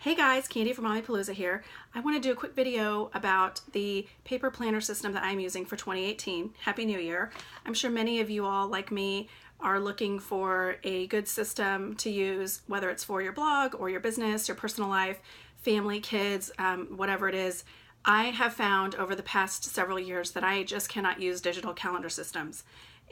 Hey guys, Candy from Mommypalooza here. I want to do a quick video about the paper planner system that I'm using for 2018. Happy New Year. I'm sure many of you all, like me, are looking for a good system to use, whether it's for your blog or your business, your personal life, family, kids, whatever it is. I have found over the past several years that I just cannot use digital calendar systems.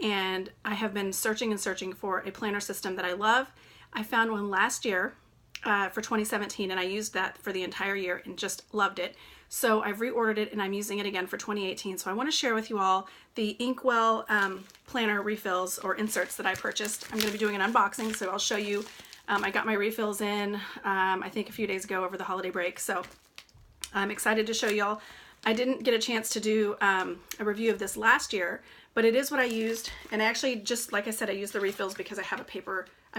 And I have been searching and searching for a planner system that I love. I found one last year for 2017, and I used that for the entire year and just loved it. So I've reordered it and I'm using it again for 2018. So I want to share with you all the Inkwell planner refills or inserts that I purchased. I'm going to be doing an unboxing, so I'll show you. I got my refills in, I think a few days ago over the holiday break. So I'm excited to show y'all. I didn't get a chance to do a review of this last year, but it is what I used. And actually, just like I said, I used the refills because I have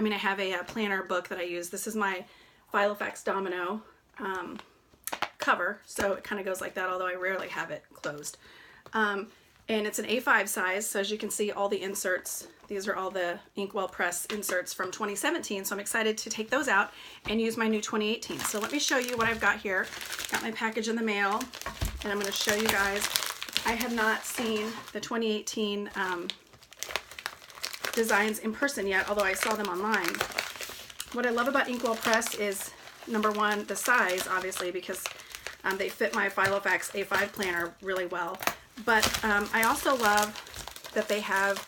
I have a planner book that I use. This is my Filofax Domino cover, so it kind of goes like that, although I rarely have it closed. And it's an A5 size, so as you can see, all the inserts, these are all the Inkwell Press inserts from 2017, so I'm excited to take those out and use my new 2018. So let me show you what I've got here. Got my package in the mail, and I'm going to show you guys. I have not seen the 2018 designs in person yet, although I saw them online. What I love about Inkwell Press is, number one, the size, obviously, because they fit my Filofax A5 planner really well. But I also love that they have,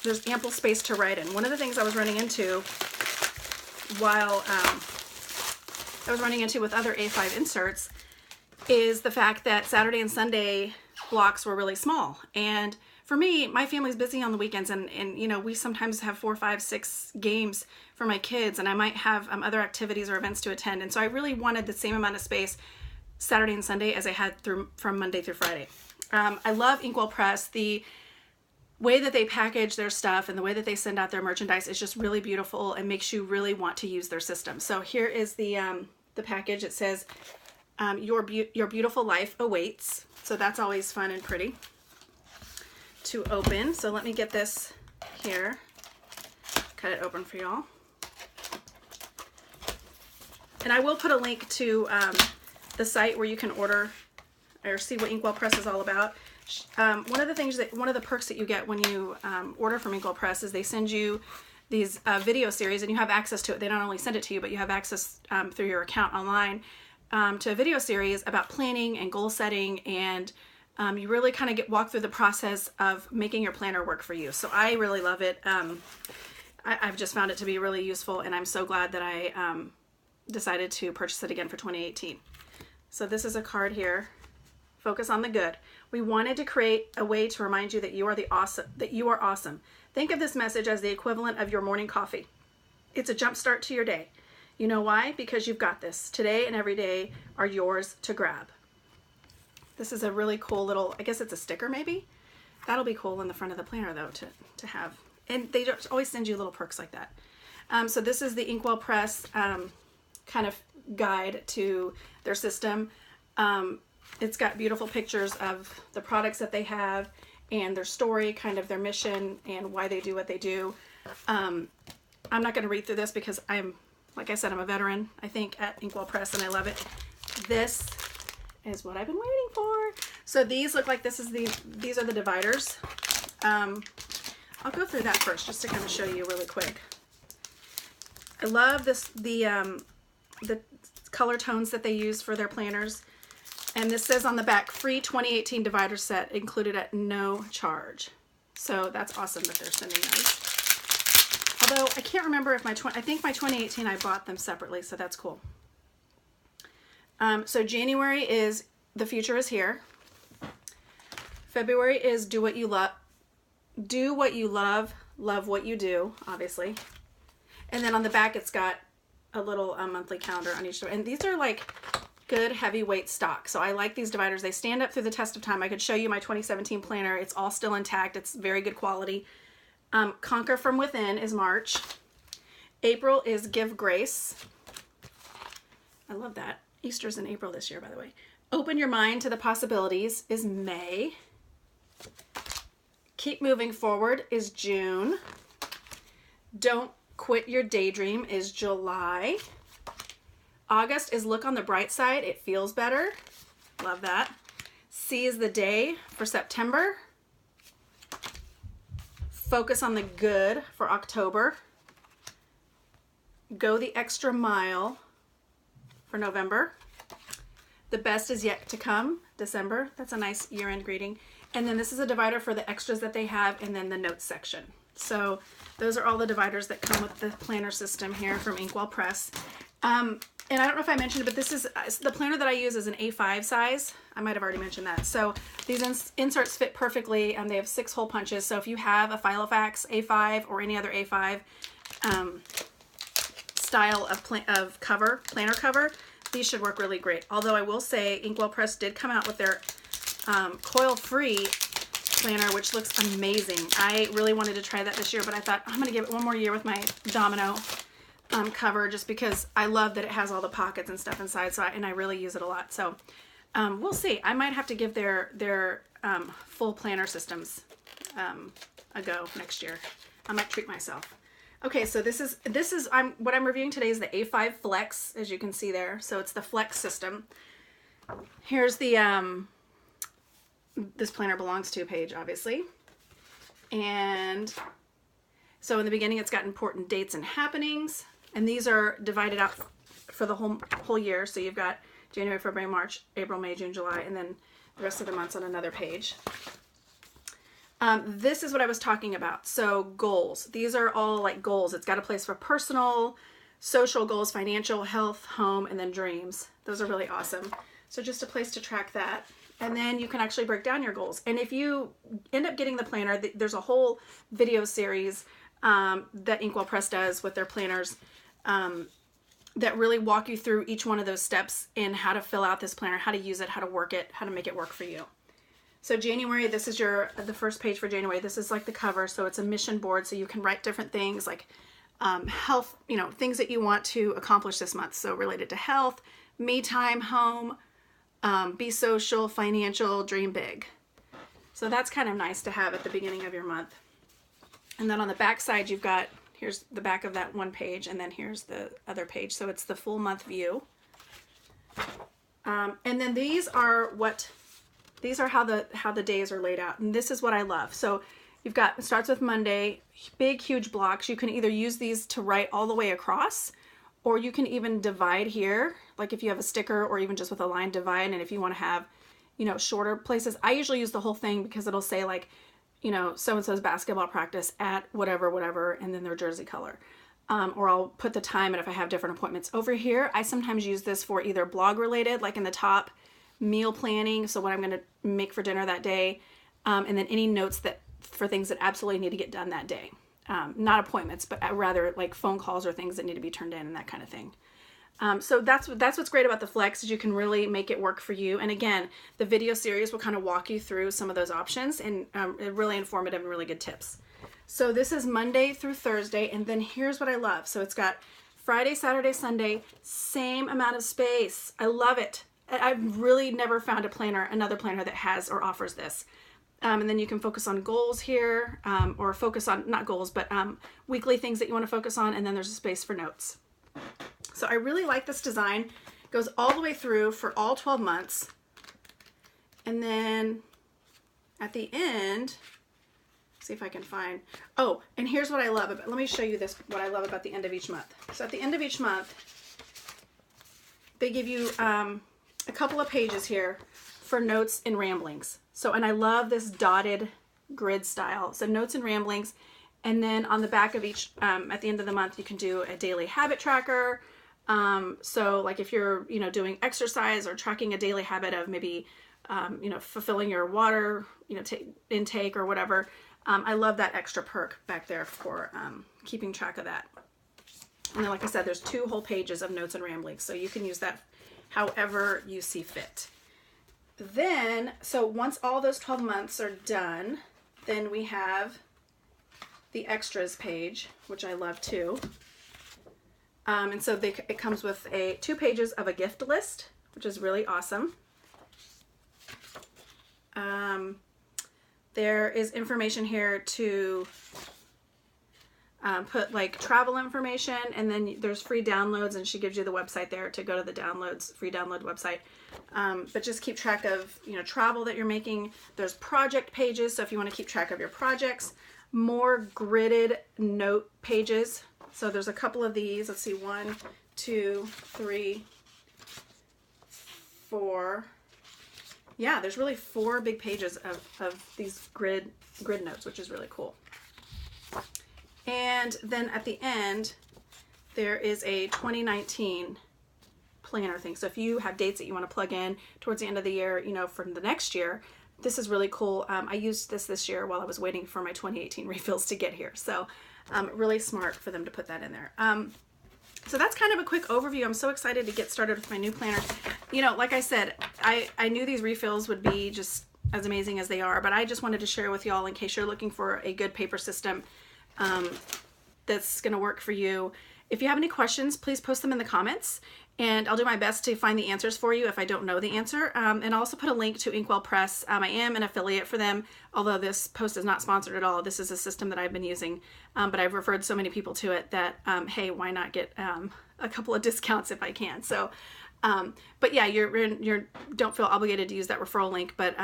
there's ample space to write in. One of the things I was running into while with other A5 inserts is the fact that Saturday and Sunday blocks were really small. And for me, my family's busy on the weekends, and you know, we sometimes have 4, 5, 6 games for my kids, and I might have other activities or events to attend. And so I really wanted the same amount of space Saturday and Sunday as I had from Monday through Friday. I love Inkwell Press. The way that they package their stuff and the way that they send out their merchandise is just really beautiful and makes you really want to use their system. So here is the package. It says, your beautiful life awaits. So that's always fun and pretty to open. So let me get this here, cut it open for y'all. And I will put a link to the site where you can order or see what Inkwell Press is all about. One of the perks that you get when you order from Inkwell Press is they send you these video series, and you have access to it. They not only send it to you, but you have access through your account online to a video series about planning and goal setting, and you really kind of walk through the process of making your planner work for you. So I really love it. I've just found it to be really useful, and I'm so glad that I decided to purchase it again for 2018. So this is a card here. Focus on the good. We wanted to create a way to remind you that you are awesome. Think of this message as the equivalent of your morning coffee. It's a jump start to your day. You know why? Because you've got this. Today and every day are yours to grab. This is a really cool little, I guess it's a sticker maybe? That'll be cool in the front of the planner though to have. And they just always send you little perks like that. So this is the Inkwell Press kind of guide to their system. It's got beautiful pictures of the products that they have and their story, kind of their mission and why they do what they do. I'm not going to read through this because like I said, I'm a veteran, I think, at Inkwell Press, and I love it. This is what I've been waiting for. So these look like these are the dividers. I'll go through that first just to kind of show you really quick. I love the color tones that they use for their planners. And this says on the back, free 2018 divider set included at no charge. So that's awesome that they're sending those. Although I can't remember if I think my 2018 I bought them separately, so that's cool. So January is the future is here. February is do what you love, love what you do, obviously. And then on the back it's got a little monthly calendar on each, and these are like good heavyweight stock. So I like these dividers. They stand up through the test of time. I could show you my 2017 planner. It's all still intact. It's very good quality. Conquer from Within is March. April is Give Grace. I love that. Easter's in April this year, by the way. Open Your Mind to the Possibilities is May. Keep Moving Forward is June. Don't Quit Your Daydream is July. August is look on the bright side. It feels better. Love that. Seize the day for September. Focus on the good for October. Go the extra mile for November. The best is yet to come, December. That's a nice year-end greeting. And then this is a divider for the extras that they have, and then the notes section. So those are all the dividers that come with the planner system here from Inkwell Press. And I don't know if I mentioned it, but this is the planner that I use is an A5 size. I might have already mentioned that. So these inserts fit perfectly, and they have 6 hole punches. So if you have a Filofax A5 or any other A5 style of planner cover, these should work really great. Although I will say Inkwell Press did come out with their coil-free planner, which looks amazing. I really wanted to try that this year, but I thought I'm going to give it one more year with my domino cover, just because I love that it has all the pockets and stuff inside. So I really use it a lot. So we'll see. I might have to give their full planner systems a go next year. I might treat myself. Okay, so what I'm reviewing today is the A5 Flex, as you can see there. So it's the Flex system. Here's the this planner belongs to page, obviously. And so in the beginning, it's got important dates and happenings. And these are divided out for the whole year. So you've got January, February, March, April, May, June, July, and then the rest of the months on another page. This is what I was talking about. So goals. These are all like goals. It's got a place for personal, social goals, financial, health, home, and then dreams. Those are really awesome. So just a place to track that. And then you can actually break down your goals. And if you end up getting the planner, there's a whole video series that Inkwell Press does with their planners that really walk you through each one of those steps in how to fill out this planner, how to use it, how to work it, how to make it work for you. So January, this is the first page for January. This is like the cover. So it's a mission board. So you can write different things like health, things that you want to accomplish this month. So related to health, me time, home, be social, financial, dream big. So that's kind of nice to have at the beginning of your month. And then on the back side, you've got, here's the back of that one page, and then here's the other page. So it's the full month view. And then these are how the days are laid out. And this is what I love. So you've got, it starts with Monday, big, huge blocks. You can either use these to write all the way across, or you can even divide here. Like if you have a sticker or even just with a line, divide. And if you want to have, shorter places, I usually use the whole thing because it'll say like, so-and-so's basketball practice at whatever, and then their jersey color. Or I'll put the time, and if I have different appointments. Over here, I sometimes use this for either blog related, like in the top, meal planning, so what I'm going to make for dinner that day, and then any notes for things that absolutely need to get done that day. Not appointments, but rather like phone calls or things that need to be turned in and that kind of thing. So that's what's great about the Flex, is you can really make it work for you. And again, the video series will kind of walk you through some of those options, and really informative and really good tips. So this is Monday through Thursday, and then here's what I love. So it's got Friday, Saturday, Sunday, same amount of space. I love it. I've really never found another planner that has or offers this. And then you can focus on goals here, or focus on, not goals, but weekly things that you want to focus on, and then there's a space for notes. So I really like this design. It goes all the way through for all 12 months. And then at the end, see if I can find, oh, and here's what I love about, let me show you this, what I love about the end of each month. So at the end of each month, they give you a couple of pages here for notes and ramblings. So, and I love this dotted grid style. So notes and ramblings. And then on the back of each, at the end of the month, you can do a daily habit tracker. So like if you're, doing exercise or tracking a daily habit of maybe, fulfilling your water, intake or whatever. I love that extra perk back there for keeping track of that. And then, like I said, there's 2 whole pages of notes and ramblings. So you can use that however you see fit. Then, so once all those 12 months are done, then we have the extras page, which I love too. And so it comes with 2 pages of a gift list, which is really awesome. There is information here to put like travel information, and then there's free downloads, and she gives you the website there to go to the free download website. But just keep track of, you know, travel that you're making. There's project pages, so if you want to keep track of your projects. More gridded note pages. So there's a couple of these. Let's see, 1, 2, 3, 4. Yeah, there's really 4 big pages of these grid notes, which is really cool. And then at the end, there is a 2019 planner thing. So if you have dates that you want to plug in towards the end of the year, you know, for the next year, this is really cool. I used this year while I was waiting for my 2018 refills to get here. So really smart for them to put that in there. So that's kind of a quick overview. I'm so excited to get started with my new planner. You know, like I said, I knew these refills would be just as amazing as they are, but I just wanted to share with y'all in case you're looking for a good paper system that's going to work for you. If you have any questions, please post them in the comments, and I'll do my best to find the answers for you if I don't know the answer. And I'll also put a link to Inkwell Press. I am an affiliate for them, although this post is not sponsored at all. This is a system that I've been using, but I've referred so many people to it that, hey, why not get a couple of discounts if I can? So, but yeah, you don't feel obligated to use that referral link, but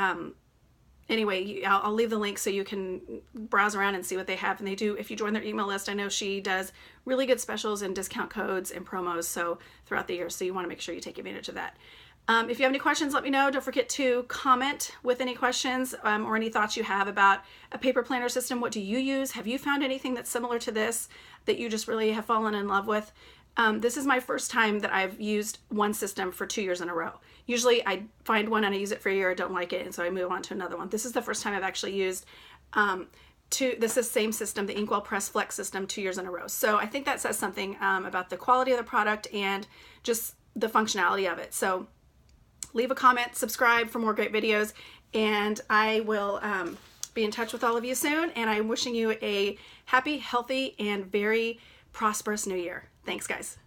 anyway, I'll leave the link so you can browse around and see what they have. And they do, if you join their email list, I know she does really good specials and discount codes and promos so throughout the year. So you want to make sure you take advantage of that. If you have any questions, let me know. Don't forget to comment with any questions or any thoughts you have about a paper planner system. What do you use? Have you found anything that's similar to this that you just really have fallen in love with? This is my first time that I've used one system for 2 years in a row. Usually I find one and I use it for a year, I don't like it, and so I move on to another one. This is the first time I've actually used this is the same system, the Inkwell Press Flex system, 2 years in a row. So I think that says something about the quality of the product and just the functionality of it. So leave a comment, subscribe for more great videos, and I will be in touch with all of you soon, and I'm wishing you a happy, healthy, and very prosperous new year. Thanks, guys.